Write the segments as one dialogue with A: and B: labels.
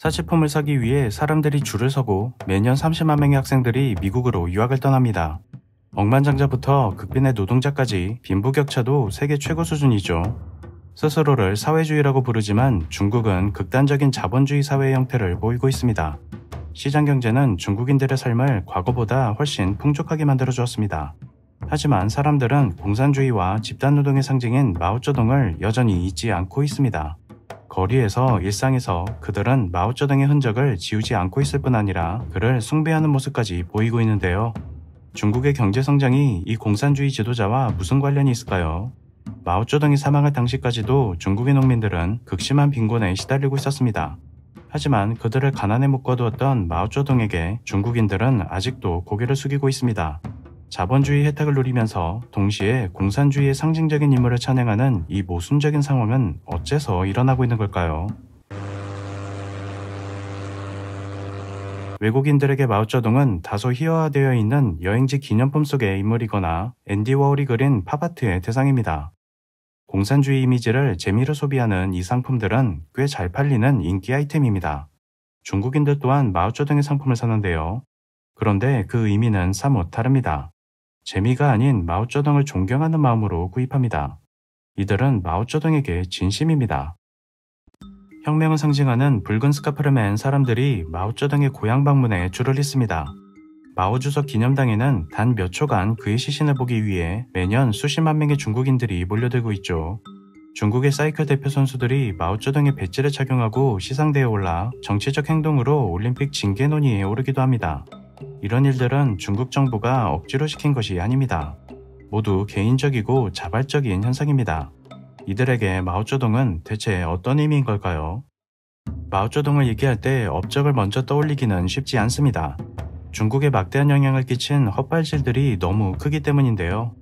A: 사치품을 사기 위해 사람들이 줄을 서고 매년 30만 명의 학생들이 미국으로 유학을 떠납니다. 억만장자부터 극빈의 노동자까지 빈부격차도 세계 최고 수준이죠. 스스로를 사회주의라고 부르지만 중국은 극단적인 자본주의 사회의 형태를 보이고 있습니다. 시장경제는 중국인들의 삶을 과거보다 훨씬 풍족하게 만들어 주었습니다. 하지만 사람들은 공산주의와 집단노동의 상징인 마오쩌둥을 여전히 잊지 않고 있습니다. 거리에서 일상에서 그들은 마오쩌둥의 흔적을 지우지 않고 있을 뿐 아니라 그를 숭배하는 모습까지 보이고 있는데요. 중국의 경제 성장이 이 공산주의 지도자와 무슨 관련이 있을까요? 마오쩌둥이 사망할 당시까지도 중국의 농민들은 극심한 빈곤에 시달리고 있었습니다. 하지만 그들을 가난에 묶어두었던 마오쩌둥에게 중국인들은 아직도 고개를 숙이고 있습니다. 자본주의 혜택을 누리면서 동시에 공산주의의 상징적인 인물을 찬양하는 이 모순적인 상황은 어째서 일어나고 있는 걸까요? 외국인들에게 마오쩌둥은 다소 희화화되어 있는 여행지 기념품 속의 인물이거나 앤디 워홀이 그린 팝아트의 대상입니다. 공산주의 이미지를 재미로 소비하는 이 상품들은 꽤 잘 팔리는 인기 아이템입니다. 중국인들 또한 마오쩌둥의 상품을 사는데요. 그런데 그 의미는 사뭇 다릅니다. 재미가 아닌 마오쩌둥을 존경하는 마음으로 구입합니다. 이들은 마오쩌둥에게 진심입니다. 혁명을 상징하는 붉은 스카프를 맨 사람들이 마오쩌둥의 고향 방문에 줄을 잇습니다. 마오 주석 기념당에는 단 몇 초간 그의 시신을 보기 위해 매년 수십만 명의 중국인들이 몰려들고 있죠. 중국의 사이클 대표 선수들이 마오쩌둥의 배지를 착용하고 시상대에 올라 정치적 행동으로 올림픽 징계 논의에 오르기도 합니다. 이런 일들은 중국 정부가 억지로 시킨 것이 아닙니다. 모두 개인적이고 자발적인 현상입니다. 이들에게 마오쩌둥은 대체 어떤 의미인 걸까요? 마오쩌둥을 얘기할 때 업적을 먼저 떠올리기는 쉽지 않습니다. 중국에 막대한 영향을 끼친 헛발질들이 너무 크기 때문인데요.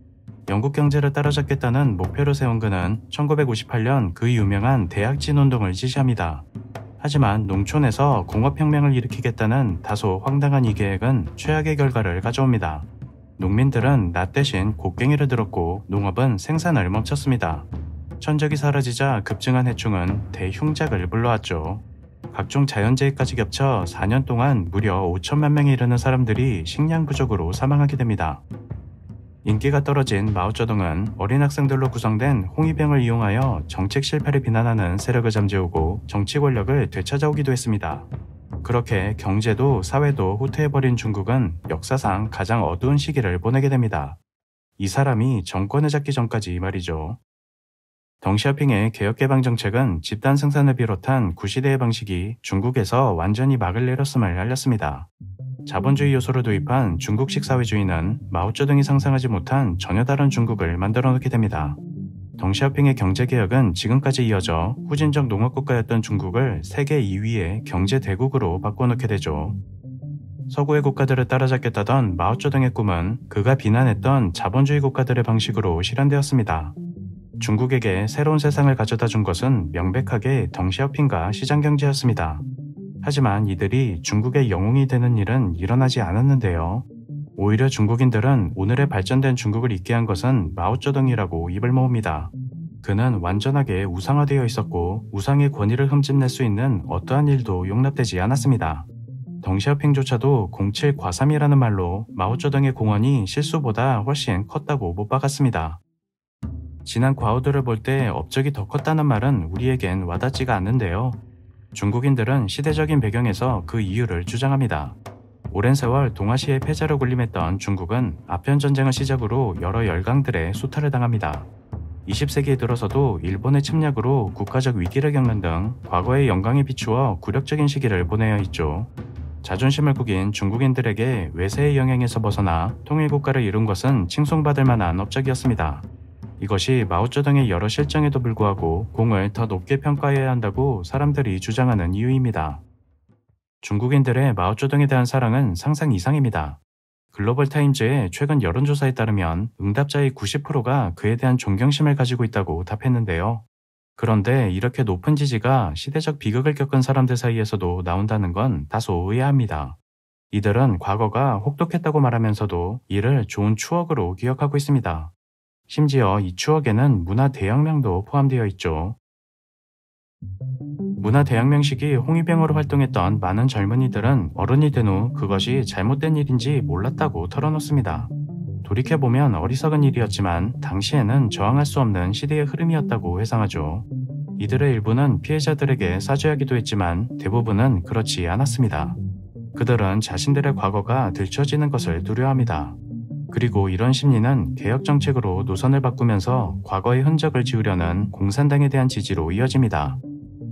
A: 영국 경제를 따라잡겠다는 목표를 세운 그는 1958년 그 유명한 대약진 운동을 지시합니다. 하지만 농촌에서 공업혁명을 일으키겠다는 다소 황당한 이 계획은 최악의 결과를 가져옵니다. 농민들은 낫 대신 곡괭이를 들었고 농업은 생산을 멈췄습니다. 천적이 사라지자 급증한 해충은 대흉작을 불러왔죠. 각종 자연재해까지 겹쳐 4년 동안 무려 5천만 명에 이르는 사람들이 식량 부족으로 사망하게 됩니다. 인기가 떨어진 마오쩌둥은 어린 학생들로 구성된 홍위병을 이용하여 정책 실패를 비난하는 세력을 잠재우고 정치 권력을 되찾아오기도 했습니다. 그렇게 경제도 사회도 후퇴해버린 중국은 역사상 가장 어두운 시기를 보내게 됩니다. 이 사람이 정권을 잡기 전까지 말이죠. 덩시아핑의 개혁개방 정책은 집단 생산을 비롯한 구시대의 방식이 중국에서 완전히 막을 내렸음을 알렸습니다. 자본주의 요소를 도입한 중국식 사회주의는 마오쩌둥이 상상하지 못한 전혀 다른 중국을 만들어 놓게 됩니다. 덩시아핑의 경제개혁은 지금까지 이어져 후진적 농업국가였던 중국을 세계 2위의 경제대국으로 바꿔놓게 되죠. 서구의 국가들을 따라잡겠다던 마오쩌둥의 꿈은 그가 비난했던 자본주의 국가들의 방식으로 실현되었습니다. 중국에게 새로운 세상을 가져다 준 것은 명백하게 덩시아핑과 시장경제였습니다. 하지만 이들이 중국의 영웅이 되는 일은 일어나지 않았는데요. 오히려 중국인들은 오늘의 발전된 중국을 잊게 한 것은 마오쩌둥이라고 입을 모읍니다. 그는 완전하게 우상화되어 있었고 우상의 권위를 흠집낼 수 있는 어떠한 일도 용납되지 않았습니다. 덩시아핑조차도 07과삼이라는 말로 마오쩌둥의 공헌이 실수보다 훨씬 컸다고 못 박았습니다. 지난 과오들을 볼 때 업적이 더 컸다는 말은 우리에겐 와닿지가 않는데요. 중국인들은 시대적인 배경에서 그 이유를 주장합니다. 오랜 세월 동아시아의 패자로 군림했던 중국은 아편전쟁을 시작으로 여러 열강들의 수탈을 당합니다. 20세기에 들어서도 일본의 침략으로 국가적 위기를 겪는 등 과거의 영광에 비추어 굴욕적인 시기를 보내야 했죠. 자존심을 구긴 중국인들에게 외세의 영향에서 벗어나 통일국가를 이룬 것은 칭송받을 만한 업적이었습니다. 이것이 마오쩌둥의 여러 실정에도 불구하고 공을 더 높게 평가해야 한다고 사람들이 주장하는 이유입니다. 중국인들의 마오쩌둥에 대한 사랑은 상상 이상입니다. 글로벌타임즈의 최근 여론조사에 따르면 응답자의 90%가 그에 대한 존경심을 가지고 있다고 답했는데요. 그런데 이렇게 높은 지지가 시대적 비극을 겪은 사람들 사이에서도 나온다는 건 다소 의아합니다. 이들은 과거가 혹독했다고 말하면서도 이를 좋은 추억으로 기억하고 있습니다. 심지어 이 추억에는 문화 대혁명도 포함되어 있죠. 문화대혁명 시기 홍위병으로 활동했던 많은 젊은이들은 어른이 된 후 그것이 잘못된 일인지 몰랐다고 털어놓습니다. 돌이켜보면 어리석은 일이었지만 당시에는 저항할 수 없는 시대의 흐름이었다고 회상하죠. 이들의 일부는 피해자들에게 사죄하기도 했지만 대부분은 그렇지 않았습니다. 그들은 자신들의 과거가 들춰지는 것을 두려워합니다. 그리고 이런 심리는 개혁 정책으로 노선을 바꾸면서 과거의 흔적을 지우려는 공산당에 대한 지지로 이어집니다.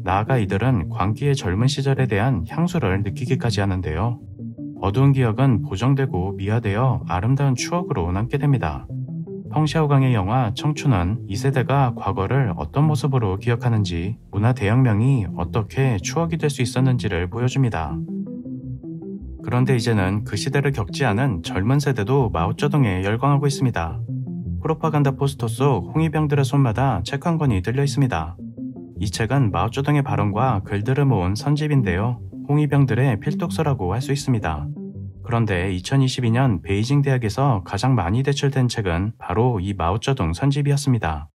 A: 나아가 이들은 광기의 젊은 시절에 대한 향수를 느끼기까지 하는데요. 어두운 기억은 보정되고 미화되어 아름다운 추억으로 남게 됩니다. 펑샤오강의 영화 청춘은 이 세대가 과거를 어떤 모습으로 기억하는지, 문화 대혁명이 어떻게 추억이 될 수 있었는지를 보여줍니다. 그런데 이제는 그 시대를 겪지 않은 젊은 세대도 마오쩌둥에 열광하고 있습니다. 프로파간다 포스터 속 홍위병들의 손마다 책 한 권이 들려 있습니다. 이 책은 마오쩌둥의 발언과 글들을 모은 선집인데요. 홍위병들의 필독서라고 할 수 있습니다. 그런데 2022년 베이징 대학에서 가장 많이 대출된 책은 바로 이 마오쩌둥 선집이었습니다.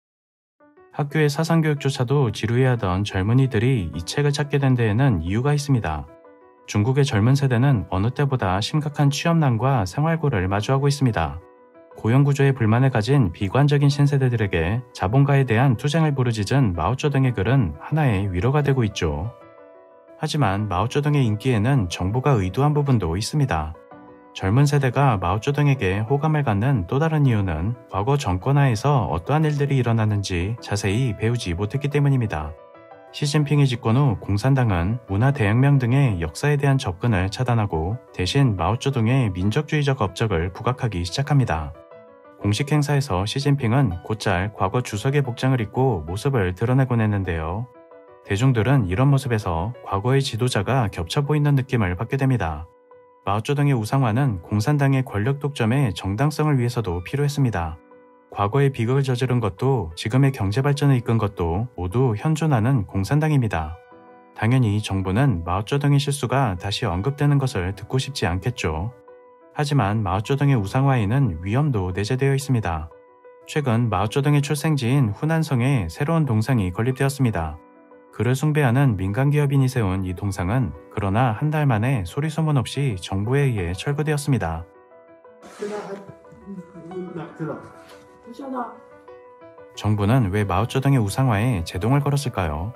A: 학교의 사상교육조차도 지루해하던 젊은이들이 이 책을 찾게 된 데에는 이유가 있습니다. 중국의 젊은 세대는 어느 때보다 심각한 취업난과 생활고를 마주하고 있습니다. 고용구조에 불만을 가진 비관적인 신세대들에게 자본가에 대한 투쟁을 부르짖은 마오쩌둥의 글은 하나의 위로가 되고 있죠. 하지만 마오쩌둥의 인기에는 정부가 의도한 부분도 있습니다. 젊은 세대가 마오쩌둥에게 호감을 갖는 또 다른 이유는 과거 정권하에서 어떠한 일들이 일어났는지 자세히 배우지 못했기 때문입니다. 시진핑의 집권 후 공산당은 문화대혁명 등의 역사에 대한 접근을 차단하고 대신 마오쩌둥의 민족주의적 업적을 부각하기 시작합니다. 공식 행사에서 시진핑은 곧잘 과거 주석의 복장을 입고 모습을 드러내곤 했는데요. 대중들은 이런 모습에서 과거의 지도자가 겹쳐 보이는 느낌을 받게 됩니다. 마오쩌둥의 우상화는 공산당의 권력 독점의 정당성을 위해서도 필요했습니다. 과거의 비극을 저지른 것도 지금의 경제 발전을 이끈 것도 모두 현존하는 공산당입니다. 당연히 정부는 마오쩌둥의 실수가 다시 언급되는 것을 듣고 싶지 않겠죠. 하지만 마오쩌둥의 우상화에는 위험도 내재되어 있습니다. 최근 마오쩌둥의 출생지인 후난성에 새로운 동상이 건립되었습니다. 그를 숭배하는 민간기업인이 세운 이 동상은 그러나 한 달 만에 소리소문 없이 정부에 의해 철거되었습니다. 정부는 왜 마오쩌둥의 우상화에 제동을 걸었을까요?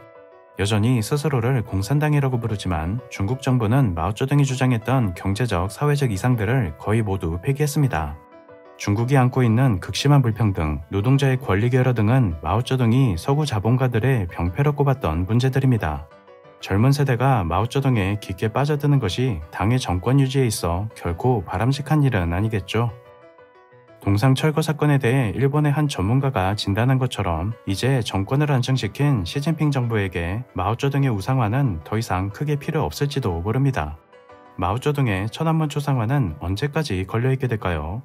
A: 여전히 스스로를 공산당이라고 부르지만 중국 정부는 마오쩌둥이 주장했던 경제적, 사회적 이상들을 거의 모두 폐기했습니다. 중국이 안고 있는 극심한 불평등, 노동자의 권리 결여 등은 마오쩌둥이 서구 자본가들의 병폐로 꼽았던 문제들입니다. 젊은 세대가 마오쩌둥에 깊게 빠져드는 것이 당의 정권 유지에 있어 결코 바람직한 일은 아니겠죠. 동상 철거 사건에 대해 일본의 한 전문가가 진단한 것처럼 이제 정권을 안정시킨 시진핑 정부에게 마오쩌둥의 우상화는 더 이상 크게 필요 없을지도 모릅니다. 마오쩌둥의 천안문 초상화는 언제까지 걸려있게 될까요?